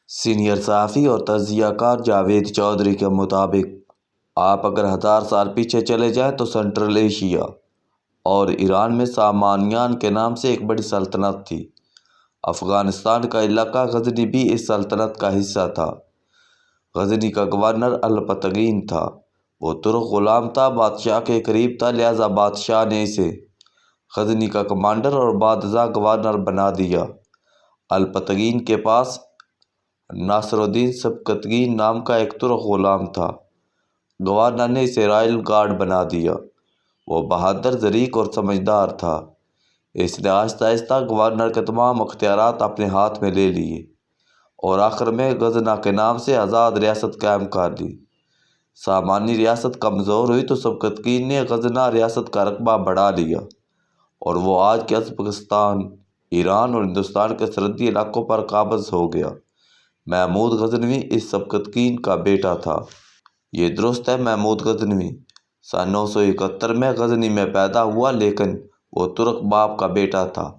Senior صحافی اور تجزیہ کار جاوید چودھری کے مطابق آپ اگر 1000 سال پیچھے چلے جائیں تو سنٹرل ایشیا اور ایران میں سامانیان کے نام سے ایک بڑی سلطنت تھی۔ افغانستان کا علاقہ غزنی بھی اس سلطنت کا حصہ تھا۔ غزنی کا گورنر الپتگین تھا۔ وہ ترک غلام تھا، بادشاہ کے قریب تھا، لہذا بادشاہ نے اسے غزنی کا کمانڈر اور بعد ازاں گورنر بنا دیا۔ الپتگین کے پاس ناصر الدین سبکتگین نام کا ایک ترک غلام تھا۔ گورنر نے اسے رائل گارڈ بنا دیا۔ وہ بہادر، ظریف اور سمجھدار تھا۔ اس نے آہستہ آہستہ گورنر کے تمام اختیارات اپنے ہاتھ میں لے لیے اور آخر میں غزنہ کے نام سے آزاد ریاست قائم کر دی۔ سامانی ریاست کمزور ہوئی تو سبکتگین نے غزنہ ریاست کا رقبہ بڑھا لیا اور وہ آج کے ازبکستان، ایران اور ہندوستان کے سرحدی علاقوں پر قابض ہو گیا۔ محمود غزنوی اس سبکتگین کا بیٹا تھا۔ یہ درست ہے، محمود غزنوی سن 971 میں غزنی میں پیدا ہوا، لیکن وہ ترک باپ کا بیٹا تھا،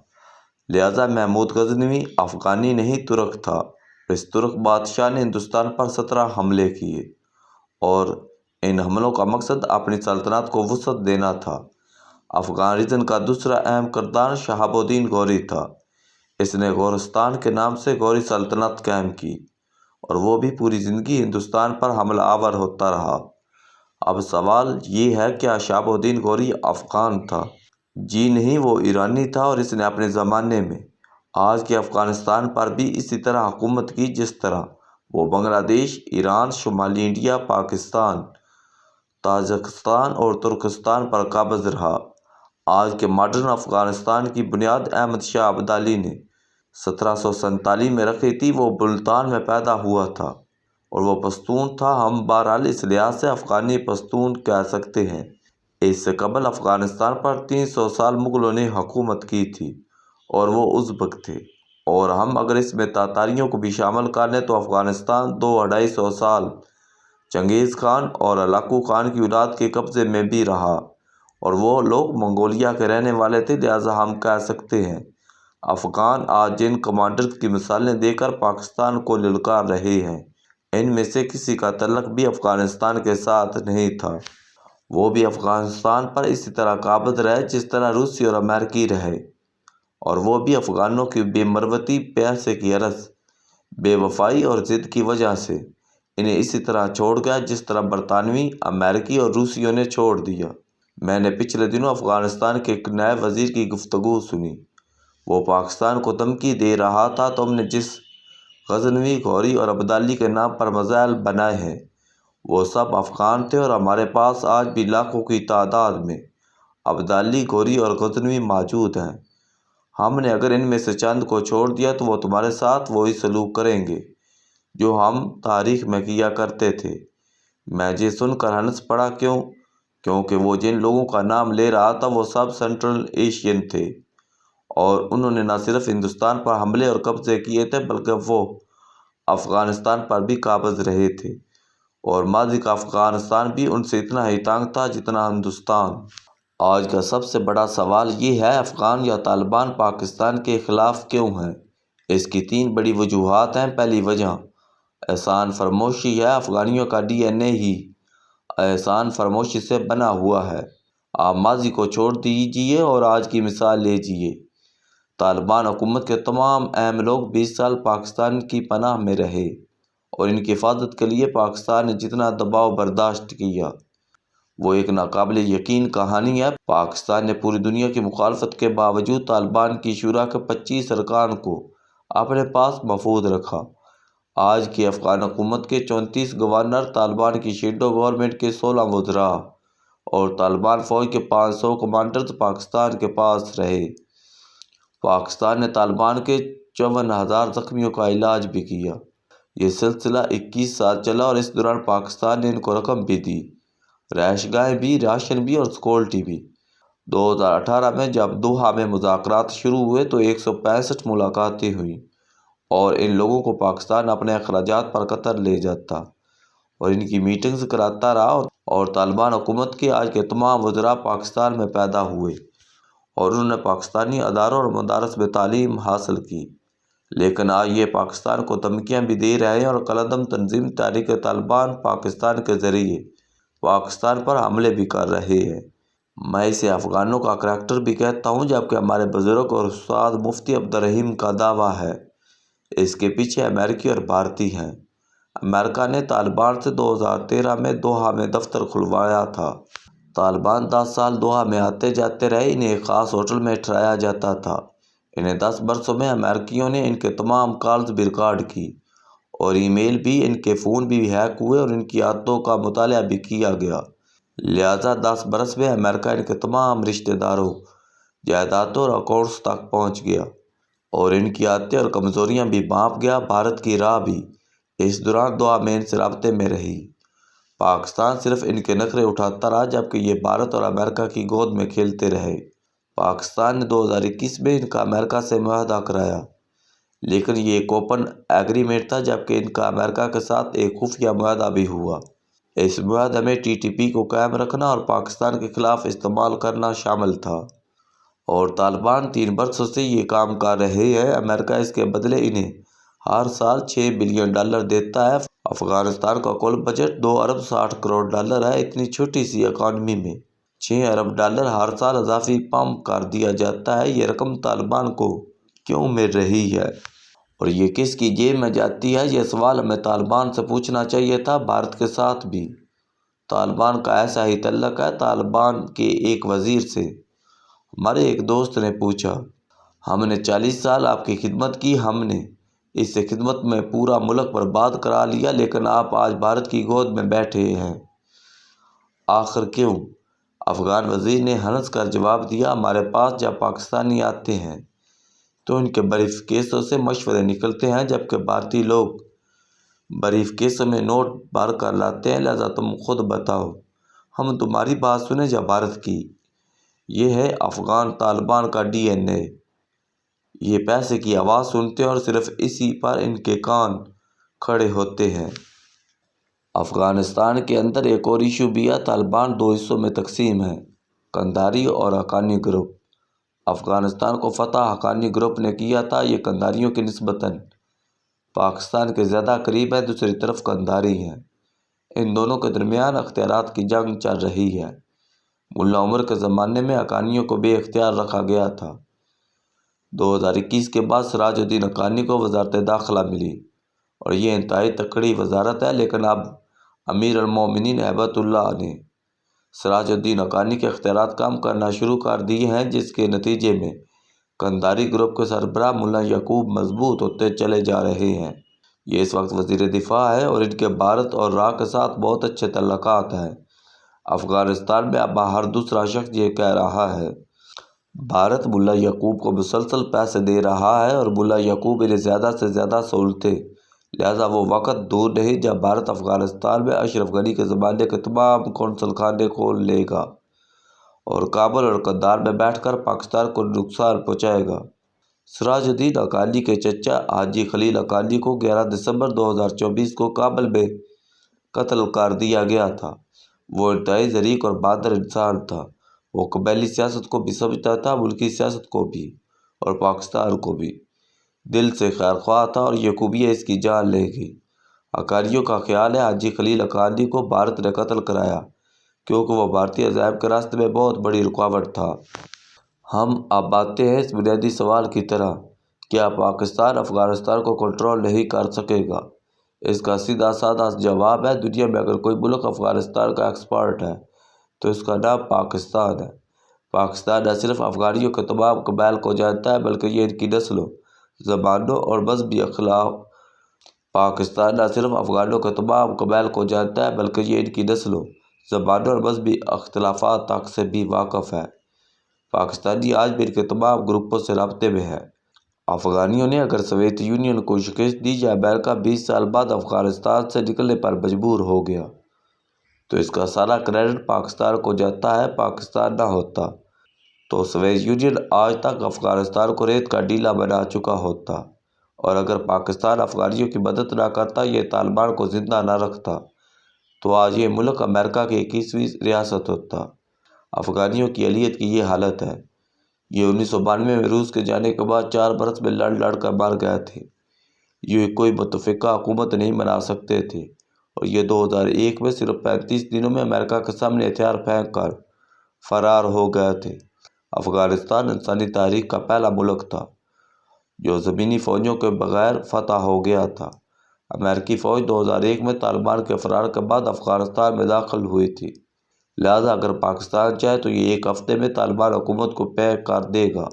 لہذا محمود غزنوی افغانی نہیں ترک تھا۔ اس ترک بادشاہ نے ہندوستان پر 17 حملے کیے اور ان حملوں کا مقصد اپنی سلطنت کو وسعت دینا تھا۔ افغان ریجن کا دوسرا اہم کردار شہاب الدین غوری تھا۔ اس نے گورستان کے نام سے غوری سلطنت قائم کی اور وہ بھی پوری زندگی ہندوستان پر حملہ آور ہوتا رہا۔ اب سوال یہ ہے، کیا شہاب الدین غوری افغان تھا؟ جی نہیں، وہ ایرانی تھا اور اس نے اپنے زمانے میں آج کے افغانستان پر بھی اسی طرح حکومت کی جس طرح وہ بنگلہ دیش، ایران، شمالی انڈیا، پاکستان، تاجکستان اور ترکستان پر قابض رہا۔ آج کے ماڈرن افغانستان کی بنیاد احمد شاہ ابدالی نے 1747 میں رکھی تھی۔ وہ ملتان میں پیدا ہوا تھا اور وہ پشتون تھا۔ ہم بہرحال اس لحاظ سے افغانی پشتون کہہ سکتے ہیں۔ اس سے قبل افغانستان پر 300 سال مغلوں نے حکومت کی تھی اور وہ ازبک تھے، اور ہم اگر اس میں تاتاریوں کو بھی شامل کر لیں تو افغانستان 200-250 سال چنگیز خان اور ہلاکو خان کی اولاد کے قبضے میں بھی رہا اور وہ لوگ منگولیا کے رہنے والے تھے، لہذا ہم کہہ سکتے ہیں افغان آج جن کمانڈرز کی مثالیں دے کر پاکستان کو للکار رہے ہیں، ان میں سے کسی کا تعلق بھی افغانستان کے ساتھ نہیں تھا۔ وہ بھی افغانستان پر اسی طرح قابض رہے جس طرح روسی اور امریکی رہے، اور وہ بھی افغانوں کی بے مروتی، پیسے کی ہرس، بے وفائی اور ضد کی وجہ سے انہیں اسی طرح چھوڑ گیا جس طرح برطانوی، امریکی اور روسیوں نے چھوڑ دیا۔ میں نے پچھلے دنوں افغانستان کے ایک نائب وزیر کی گفتگو سنی۔ وہ پاکستان کو دھمکی دے رہا تھا تو ہم نے جس غزنوی، غوری اور ابدالی کے نام پر میزائل بنائے ہیں وہ سب افغان تھے، اور ہمارے پاس آج بھی لاکھوں کی تعداد میں ابدالی، غوری اور غزنوی موجود ہیں۔ ہم نے اگر ان میں سے چند کو چھوڑ دیا تو وہ تمہارے ساتھ وہی سلوک کریں گے جو ہم تاریخ میں کیا کرتے تھے۔ میں یہ سن کر ہنس پڑا۔ کیونکہ وہ جن لوگوں کا نام لے رہا تھا وہ سب سنٹرل ایشین تھے، اور انہوں نے نہ صرف ہندوستان پر حملے اور قبضے کیے تھے بلکہ وہ افغانستان پر بھی قابض رہے تھے، اور ماضی کا افغانستان بھی ان سے اتنا ہی تنگ تھا جتنا ہندوستان۔ آج کا سب سے بڑا سوال یہ ہے، افغان یا طالبان پاکستان کے خلاف کیوں ہیں؟ اس کی 3 بڑی وجوہات ہیں۔ پہلی وجہ احسان فراموشی ہے۔ افغانیوں کا ڈی این اے ہی احسان فراموشی سے بنا ہوا ہے۔ آپ ماضی کو چھوڑ دیجئے اور آج کی مثال لیجئے۔ طالبان حکومت کے تمام اہم لوگ 20 سال پاکستان کی پناہ میں رہے اور ان کی حفاظت کے لیے پاکستان نے جتنا دباؤ برداشت کیا وہ ایک ناقابل یقین کہانی ہے۔ پاکستان نے پوری دنیا کی مخالفت کے باوجود طالبان کی شورا کے 25 ارکان کو اپنے پاس محفوظ رکھا۔ آج کی افغان حکومت کے 34 گورنر، طالبان کی شیڈو گورنمنٹ کے 16 وزراء اور طالبان فوج کے 500 کمانڈرز پاکستان کے پاس رہے۔ پاکستان نے طالبان کے 54,000 زخمیوں کا علاج بھی کیا۔ یہ سلسلہ 21 سال چلا اور اس دوران پاکستان نے ان کو رقم بھی دی، رہائش گاہیں بھی، راشن بھی اور سیکورٹی بھی۔ 2018 میں جب دوحہ میں مذاکرات شروع ہوئے تو 165 ملاقاتیں ہوئیں اور ان لوگوں کو پاکستان اپنے اخراجات پر قطر لے جاتا اور ان کی میٹنگز کراتا رہا، اور طالبان حکومت کے آج کے تمام وزراء پاکستان میں پیدا ہوئے اور انہوں نے پاکستانی اداروں اور مدارس میں تعلیم حاصل کی۔ لیکن آج یہ پاکستان کو دھمکیاں بھی دے رہے ہیں اور کالعدم تنظیم تحریک طالبان پاکستان کے ذریعے پاکستان پر حملے بھی کر رہے ہیں۔ میں اسے افغانوں کا کریکٹر بھی کہتا ہوں، جبکہ ہمارے بزرگ اور استاد مفتی عبدالرحیم کا دعویٰ ہے اس کے پیچھے امریکی اور بھارتی ہیں۔ امریکہ نے طالبان سے 2013 میں دوحہ میں دفتر کھلوایا تھا۔ طالبان 10 سال دوحہ میں آتے جاتے رہے، انہیں ایک خاص ہوٹل میں ٹھہرایا جاتا تھا۔ انہیں 10 برسوں میں امریکیوں نے ان کے تمام کالز بھی ریکارڈ کی اور ای میل بھی، ان کے فون بھی ہیک ہوئے اور ان کی عادتوں کا مطالعہ بھی کیا گیا۔ لہٰذا 10 برس میں امریکہ ان کے تمام رشتہ داروں، جائیدادوں اور اکاؤنٹس تک پہنچ گیا اور ان کی عادتیں اور کمزوریاں بھی بھانپ گیا۔ بھارت کی راہ بھی اس دوران دوحہ میں ان سے رابطے میں رہی۔ پاکستان صرف ان کے نخرے اٹھاتا رہا، جبکہ یہ بھارت اور امریکہ کی گود میں کھیلتے رہے۔ پاکستان نے 2021 میں ان کا امریکہ سے معاہدہ کرایا، لیکن یہ ایک اوپن ایگریمنٹ تھا، جبکہ ان کا امریکہ کے ساتھ ایک خفیہ معاہدہ بھی ہوا۔ اس معاہدے میں TTP کو قائم رکھنا اور پاکستان کے خلاف استعمال کرنا شامل تھا، اور طالبان 3 برسوں سے یہ کام کر رہے ہیں۔ امریکہ اس کے بدلے انہیں ہر سال $6 بلین دیتا ہے۔ افغانستان کا کل بجٹ $2.60 ارب ہے۔ اتنی چھوٹی سی اکانومی میں $6 ارب ہر سال اضافی پمپ کر دیا جاتا ہے۔ یہ رقم طالبان کو کیوں مل رہی ہے اور یہ کس کی جیب میں جاتی ہے؟ یہ سوال ہمیں طالبان سے پوچھنا چاہیے تھا۔ بھارت کے ساتھ بھی طالبان کا ایسا ہی تعلق ہے۔ طالبان کے ایک وزیر سے ہمارے ایک دوست نے پوچھا، ہم نے 40 سال آپ کی خدمت کی، ہم نے اس سے خدمت میں پورا ملک برباد کرا لیا، لیکن آپ آج بھارت کی گود میں بیٹھے ہیں، آخر کیوں؟ افغان وزیر نے ہنس کر جواب دیا، ہمارے پاس جب پاکستانی آتے ہیں تو ان کے بریف کیسوں سے مشورے نکلتے ہیں، جبکہ بھارتی لوگ بریف کیسوں میں نوٹ بھر کر لاتے ہیں۔ لہذا تم خود بتاؤ، ہم تمہاری بات سنیں یا بھارت کی؟ یہ ہے افغان طالبان کا DNA۔ یہ پیسے کی آواز سنتے ہیں اور صرف اسی پر ان کے کان کھڑے ہوتے ہیں۔ افغانستان کے اندر ایک اور ایشو بھی ہے۔ طالبان 2 حصوں میں تقسیم ہے، قندھاری اور حقانی گروپ۔ افغانستان کو فتح حقانی گروپ نے کیا تھا۔ یہ قندھاریوں کی نسبتاً پاکستان کے زیادہ قریب ہے، دوسری طرف قندھاری ہیں۔ ان دونوں کے درمیان اختیارات کی جنگ چل رہی ہے۔ ملا عمر کے زمانے میں حقانیوں کو بے اختیار رکھا گیا تھا۔ 2021 کے بعد سراج الدین حقانی کو وزارت داخلہ ملی اور یہ انتہائی تکڑی وزارت ہے، لیکن اب امیر المومنین ہیبت اللہ نے سراج الدین حقانی کے اختیارات کم کرنا شروع کر دیے ہیں، جس کے نتیجے میں قندھاری گروپ کے سربراہ ملا یعقوب مضبوط ہوتے چلے جا رہے ہیں۔ یہ اس وقت وزیر دفاع ہے اور ان کے بھارت اور راہ کے ساتھ بہت اچھے تعلقات ہیں۔ افغانستان میں اب ہر دوسرا شخص یہ کہہ رہا ہے بھارت ملا یعقوب کو مسلسل پیسے دے رہا ہے اور ملا یعقوب انہیں زیادہ سے زیادہ سہولتیں۔ لہٰذا وہ وقت دور نہیں جب بھارت افغانستان میں اشرف غنی کے زمانے کے تمام قونصل خانے کھول لے گا اور کابل اور قندھار میں بیٹھ کر پاکستان کو نقصان پہنچائے گا۔ سراج الدین حقانی کے چچا حاجی خلیل حقانی کو 11 دسمبر 2024 کو کابل میں قتل کر دیا گیا تھا۔ وہ انتہائی ظریف اور بہادر انسان تھا۔ وہ قبائلی سیاست کو بھی سمجھتا تھا، ملکی سیاست کو بھی اور پاکستان کو بھی۔ دل سے خیر خواہ تھا اور یعقوبیہ اس کی جان لے گی۔ حقانیوں کا خیال ہے حاجی خلیل حقانی کو بھارت نے قتل کرایا کیونکہ وہ بھارتی عزائم کے راستے میں بہت بڑی رکاوٹ تھا۔ ہم اب آتے ہیں اس بنیادی سوال کی طرح، کیا پاکستان افغانستان کو کنٹرول نہیں کر سکے گا؟ اس کا سیدھا سادہ جواب ہے، دنیا میں اگر کوئی ملک افغانستان کا ایکسپرٹ ہے تو اس کا نام پاکستان ہے۔ پاکستان نہ صرف افغانیوں کے تمام قبائل کو جانتا ہے بلکہ یہ ان کی نسلوں، زبانوں اور مذہبی اخلاق پاکستان نہ صرف افغانوں کے تمام قبائل کو جانتا ہے بلکہ یہ ان کی نسلوں، زبانوں اور مذہبی اختلافات تک سے بھی واقف ہے۔ پاکستانی آج بھی ان کے تمام گروپوں سے رابطے میں ہے۔ افغانیوں نے اگر سوویت یونین کو شکست دی یا امریکہ 20 سال بعد افغانستان سے نکلنے پر مجبور ہو گیا تو اس کا سارا کریڈٹ پاکستان کو جاتا ہے۔ پاکستان نہ ہوتا تو سوویت یونین آج تک افغانستان کو ریت کا ڈیلا بنا چکا ہوتا، اور اگر پاکستان افغانیوں کی مدد نہ کرتا، یہ طالبان کو زندہ نہ رکھتا تو آج یہ ملک امریکہ کی 21ویں ریاست ہوتا۔ افغانیوں کی اقلیت کی یہ حالت ہے یہ 1992 میں روس کے جانے کے بعد 4 برس میں لڑ کر مر گئے تھے۔ یہ کوئی متفقہ حکومت نہیں بنا سکتے تھے اور یہ 2001 میں صرف 35 دنوں میں امریکہ کے سامنے ہتھیار پھینک کر فرار ہو گئے تھے۔ افغانستان انسانی تاریخ کا پہلا ملک تھا جو زمینی فوجوں کے بغیر فتح ہو گیا تھا۔ امریکی فوج 2001 میں طالبان کے فرار کے بعد افغانستان میں داخل ہوئی تھی، لہذا اگر پاکستان چاہے تو یہ 1 ہفتے میں طالبان حکومت کو پیک کر دے گا۔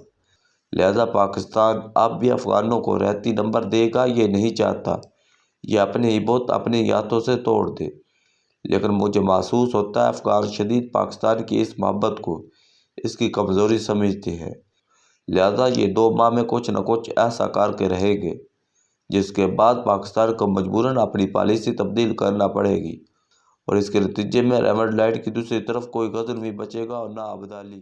لہذا پاکستان اب بھی افغانوں کو رہتی نمبر دے گا یہ نہیں چاہتا، یہ اپنے ہی بت اپنے ہاتھوں سے توڑ دے۔ لیکن مجھے محسوس ہوتا ہے افغان شدید پاکستان کی اس محبت کو اس کی کمزوری سمجھتے ہیں، لہذا یہ 2 ماہ میں کچھ نہ کچھ ایسا کر کے رہیں گے جس کے بعد پاکستان کو مجبوراً اپنی پالیسی تبدیل کرنا پڑے گی اور اس کے نتیجے میں ریمنڈ لائٹ کی دوسری طرف کوئی غزل نہیں بچے گا اور نہ ابدالی۔